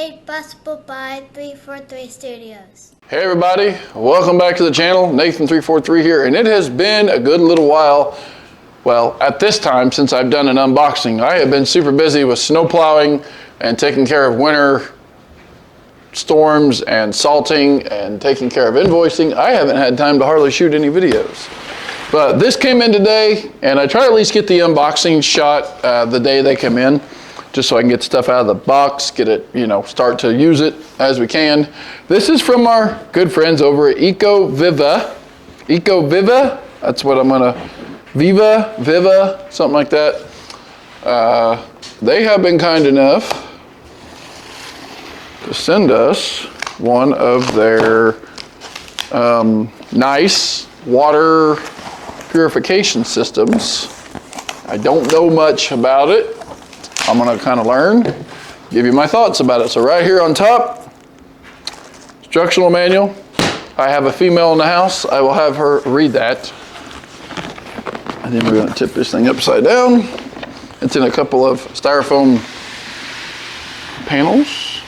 made possible by 343 Studios. Hey everybody, welcome back to the channel. Nathan343 here, and it has been a good little while. Well, at this time since I've done an unboxing. I have been super busy with snow plowing and taking care of winter storms and salting and taking care of invoicing. I haven't had time to hardly shoot any videos. But this came in today, and I try to at least get the unboxing shot the day they come in, just so I can get stuff out of the box, get it, start to use it as we can. This is from our good friends over at Ecoviva. Ecoviva, that's what I'm gonna, Viva, something like that. They have been kind enough to send us one of their nice water purification systems. I don't know much about it. I'm gonna kind of learn, give you my thoughts about it. So right here on top, instructional manual. I have a female in the house. I will have her read that. And then we're gonna tip this thing upside down. It's in a couple of styrofoam panels.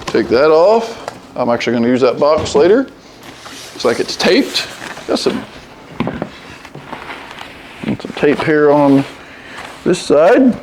Take that off. I'm actually gonna use that box later. Looks like it's taped. Got some tape here on this side.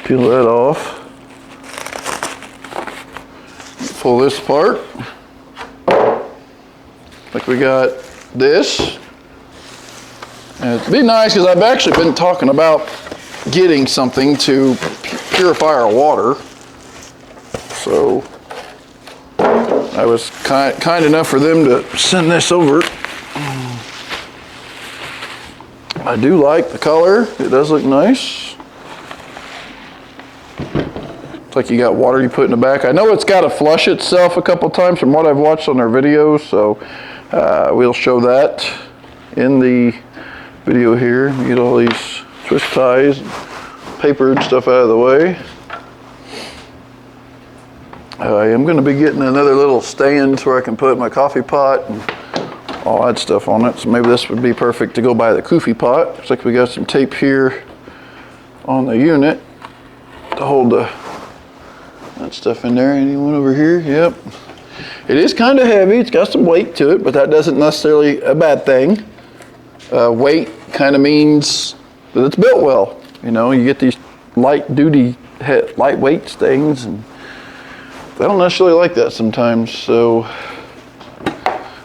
Peel that off. Pull this apart. Like we got this. And it'd be nice because I've actually been talking about getting something to purify our water. So I was kind enough for them to send this over. I do like the color. It does look nice. It's like you got water you put in the back. I know it's got to flush itself a couple times from what I've watched on their videos, so we'll show that in the video here. Get all these twist ties, paper and stuff out of the way. I am going to be getting another little stand where I can put my coffee pot and all that stuff on it. So maybe this would be perfect to go by the coffee pot. Looks like we got some tape here on the unit to hold that stuff in there. Anyone over here? Yep. It is kind of heavy. It's got some weight to it, but that doesn't necessarily a bad thing. Weight kind of means that it's built well. You get these lightweight things, and I don't necessarily like that sometimes. So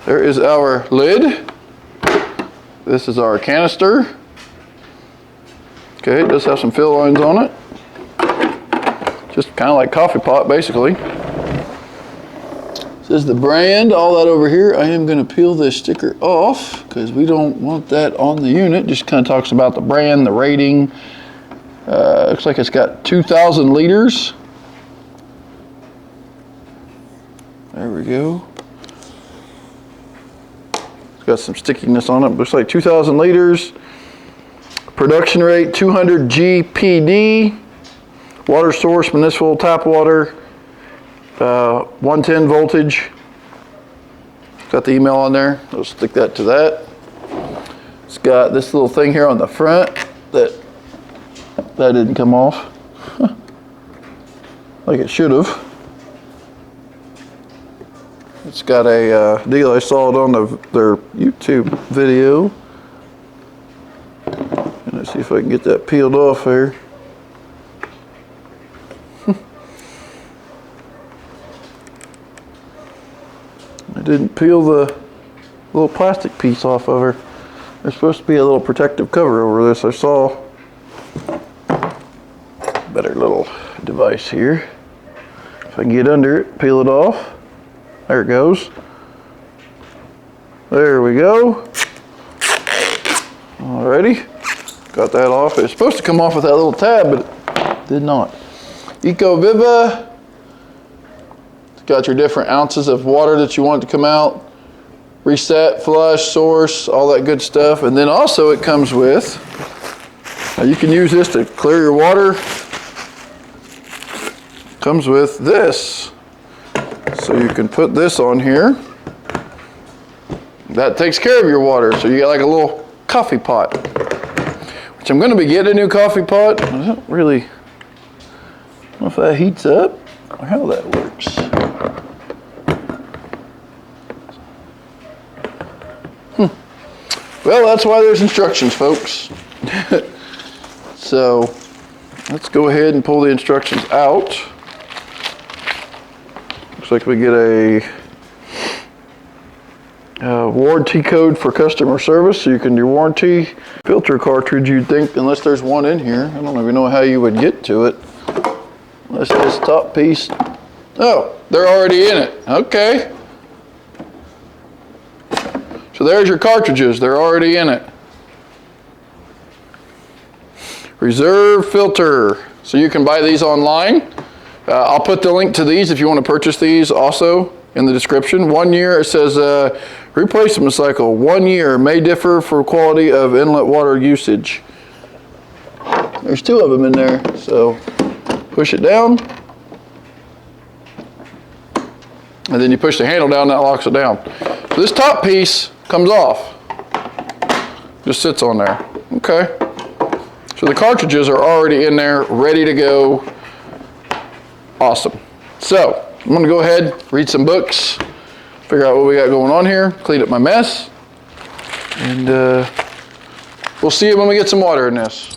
there is our lid. This is our canister. Okay, it does have some fill lines on it. Just kind of like coffee pot, basically. This is the brand, all that over here. I am going to peel this sticker off because we don't want that on the unit. Just kind of talks about the brand, the rating. Looks like it's got 2,000 liters. There we go. It's got some stickiness on it. Looks like 2,000 liters. Production rate 200 GPD. Water source, municipal tap water. 110 voltage. Got the email on there. I'll stick that to that. It's got this little thing here on the front that didn't come off. Like it should have. It's got a deal I saw it on their YouTube video. And let's see if I can get that peeled off here. I didn't peel the little plastic piece off of her. There's supposed to be a little protective cover over this. I saw a better little device here. If I can get under it, peel it off. There it goes. There we go. Alrighty. Got that off. It's supposed to come off with that little tab, but it did not. Ecoviva. It's got your different ounces of water that you want to come out. Reset, flush, source, all that good stuff. And then also it comes with, you can use this to clear your water. Comes with this. So you can put this on here. That takes care of your water. So you got like a little coffee pot, which I'm going to be getting a new coffee pot. I don't really know if that heats up or how that works. Well, that's why there's instructions, folks. So let's go ahead and pull the instructions out. Looks like we get a warranty code for customer service, so you can do warranty. Filter cartridge, you'd think, unless there's one in here, I don't even know how you would get to it. Unless this top piece, oh, they're already in it, okay. So there's your cartridges, they're already in it. Reserve filter, so you can buy these online. I'll put the link to these if you want to purchase these also in the description. 1 year, it says replacement cycle, 1 year, may differ for quality of inlet water usage. There's 2 of them in there, so push it down. And then you push the handle down, that locks it down. So this top piece comes off, just sits on there, okay. So the cartridges are already in there, ready to go. Awesome. So I'm gonna go ahead, read some books, figure out what we got going on here, clean up my mess, and we'll see you when we get some water in this.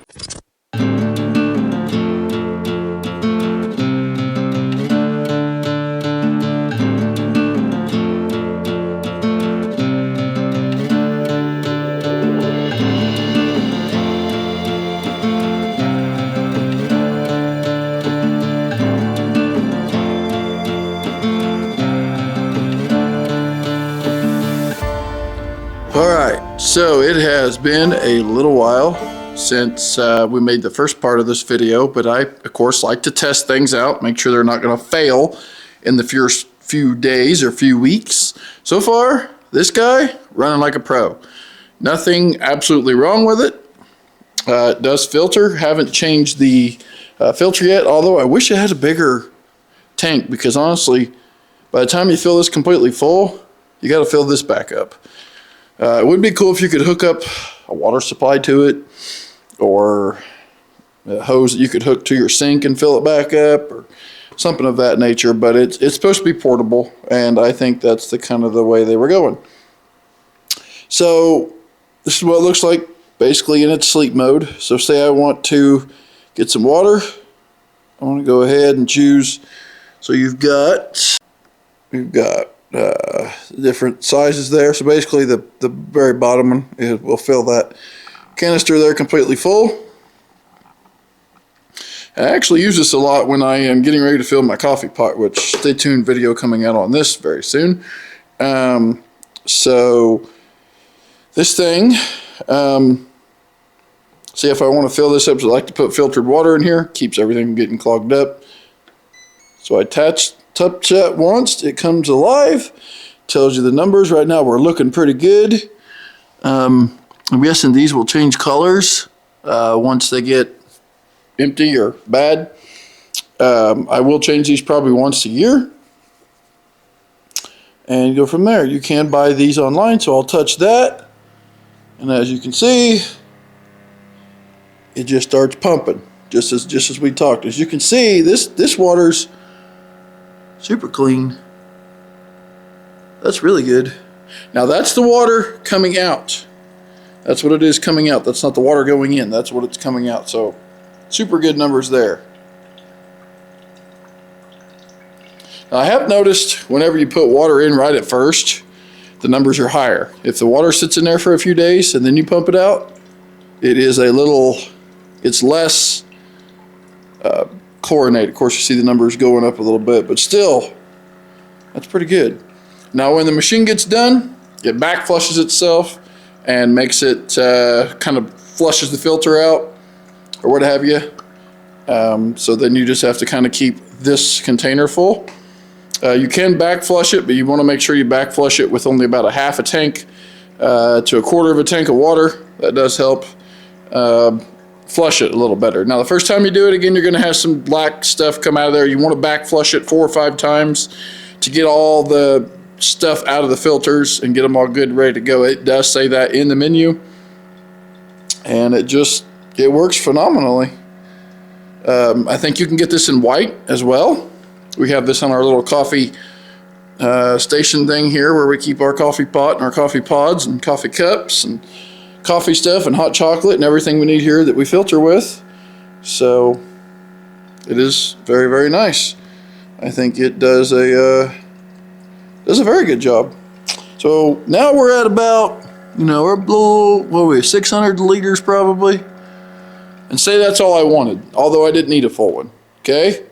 So it has been a little while since we made the first part of this video, but I, of course, like to test things out, make sure they're not going to fail in the first few days or few weeks. So far, this guy running like a pro. Nothing absolutely wrong with it. It does filter. Haven't changed the filter yet, although I wish it had a bigger tank, because honestly, by the time you fill this completely full, you got to fill this back up. It would be cool if you could hook up a water supply to it, or a hose that you could hook to your sink and fill it back up, or something of that nature. But it's supposed to be portable, and I think that's the kind of the way they were going. So this is what it looks like basically in its sleep mode. So say I want to get some water, I want to go ahead and choose. So we've got different sizes there. So basically the very bottom one will fill that canister there completely full. I actually use this a lot when I am getting ready to fill my coffee pot, which stay tuned, video coming out on this very soon. So this thing, see if I want to fill this up, so I like to put filtered water in here, keeps everything from getting clogged up. So I touch that once, it comes alive, tells you the numbers. Right now we're looking pretty good. I'm guessing these will change colors once they get empty or bad. I will change these probably once a year and go from there. You can buy these online, so I'll touch that, and as you can see, it just starts pumping just as we talked. As you can see, this water's super clean. That's really good. Now that's the water coming out. That's what it is coming out. That's not the water going in. That's what it's coming out. So super good numbers there. Now, I have noticed whenever you put water in right at first, the numbers are higher. If the water sits in there for a few days and then you pump it out, it's less chlorinated. Of course, you see the numbers going up a little bit, but still, that's pretty good. Now, when the machine gets done, it back flushes itself and makes it kind of flushes the filter out or what have you. So then you just have to kind of keep this container full. You can back flush it, but you want to make sure you back flush it with only about a half a tank to a quarter of a tank of water. That does help flush it a little better. Now, the first time you do it, again, you're going to have some black stuff come out of there. You want to back flush it 4 or 5 times to get all the stuff out of the filters and get them all good and ready to go. It does say that in the menu, and it works phenomenally. I think you can get this in white as well. We have this on our little coffee station thing here where we keep our coffee pot and our coffee pods and coffee cups and coffee stuff and hot chocolate and everything we need here that we filter with. So it is very, very nice. I think it does a very good job. So now we're at about, we're a little, what are we, 600 liters probably. And say that's all I wanted, although I didn't need a full one, okay?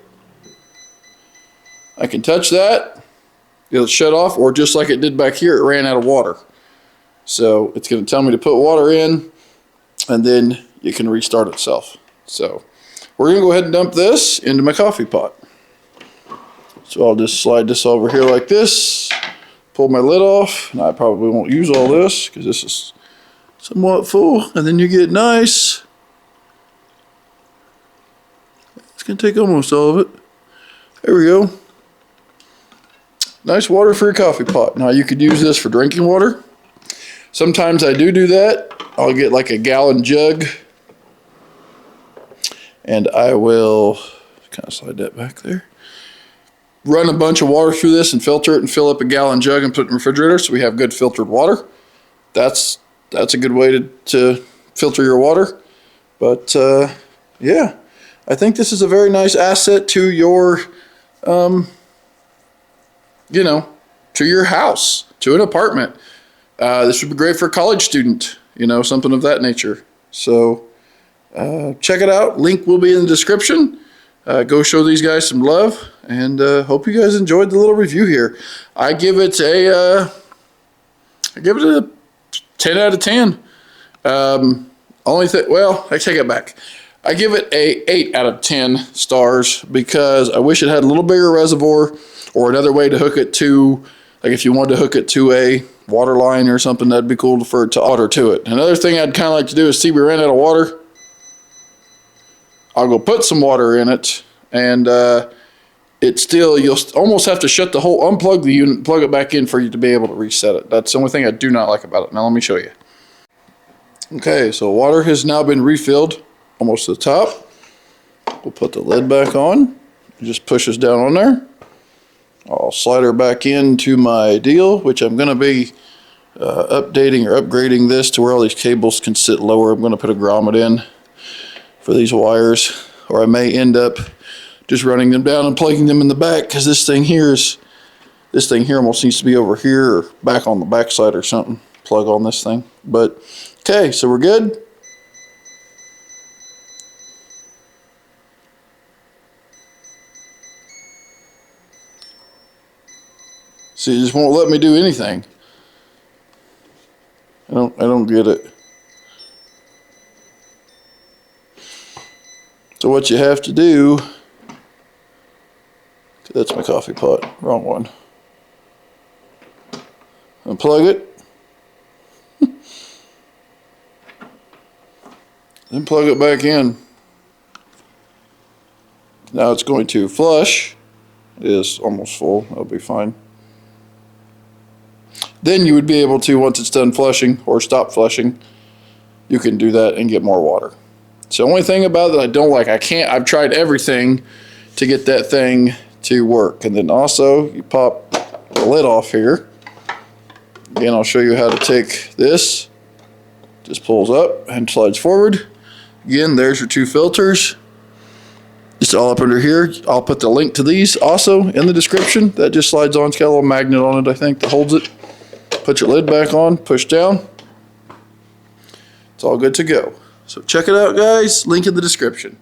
I can touch that, it'll shut off, or just like it did back here, it ran out of water. So it's gonna tell me to put water in, and then it can restart itself. So we're gonna go ahead and dump this into my coffee pot. So I'll just slide this over here like this, pull my lid off, and I probably won't use all this because this is somewhat full, and then you get nice. It's gonna take almost all of it. There we go. Nice water for your coffee pot. Now you could use this for drinking water. Sometimes I do that. I'll get like a gallon jug and I will kind of slide that back there. Run a bunch of water through this and filter it and fill up a gallon jug and put it in the refrigerator so we have good filtered water. That's a good way to filter your water. But yeah, I think this is a very nice asset to your, to your house, to an apartment. This would be great for a college student, something of that nature. So check it out. Link will be in the description. Go show these guys some love, and hope you guys enjoyed the little review here. I give it a 10 out of 10. Well, I take it back. I give it a 8 out of 10 stars because I wish it had a little bigger reservoir or another way to hook it to, like if you wanted to hook it to a water line or something, that'd be cool for it to water to it. Another thing I'd kind of like to do is see we ran out of water. I'll go put some water in it, and you'll almost have to shut the whole, unplug the unit, plug it back in for you to be able to reset it. That's the only thing I do not like about it. Now let me show you. Okay, so water has now been refilled almost to the top. We'll put the lid back on. It just pushes down on there. I'll slide her back into my deal, which I'm going to be updating or upgrading this to where all these cables can sit lower. I'm going to put a grommet in for these wires, or I may end up just running them down and plugging them in the back because this thing here almost needs to be over here or back on the back side or something. Plug on this thing. But okay, so we're good. See, it just won't let me do anything. I don't get it. So what you have to do, that's my coffee pot, wrong one. Unplug it. Then plug it back in. Now it's going to flush. It is almost full, that'll be fine. Then you would be able to, once it's done flushing or stop flushing, you can do that and get more water. It's the only thing about it that I don't like. I've tried everything to get that thing to work. And then also you pop the lid off here. Again, I'll show you how to take this. Just pulls up and slides forward. Again, there's your two filters. It's all up under here. I'll put the link to these also in the description. That just slides on. It's got a little magnet on it, I think, that holds it. Put your lid back on, push down. It's all good to go. So check it out, guys. Link in the description.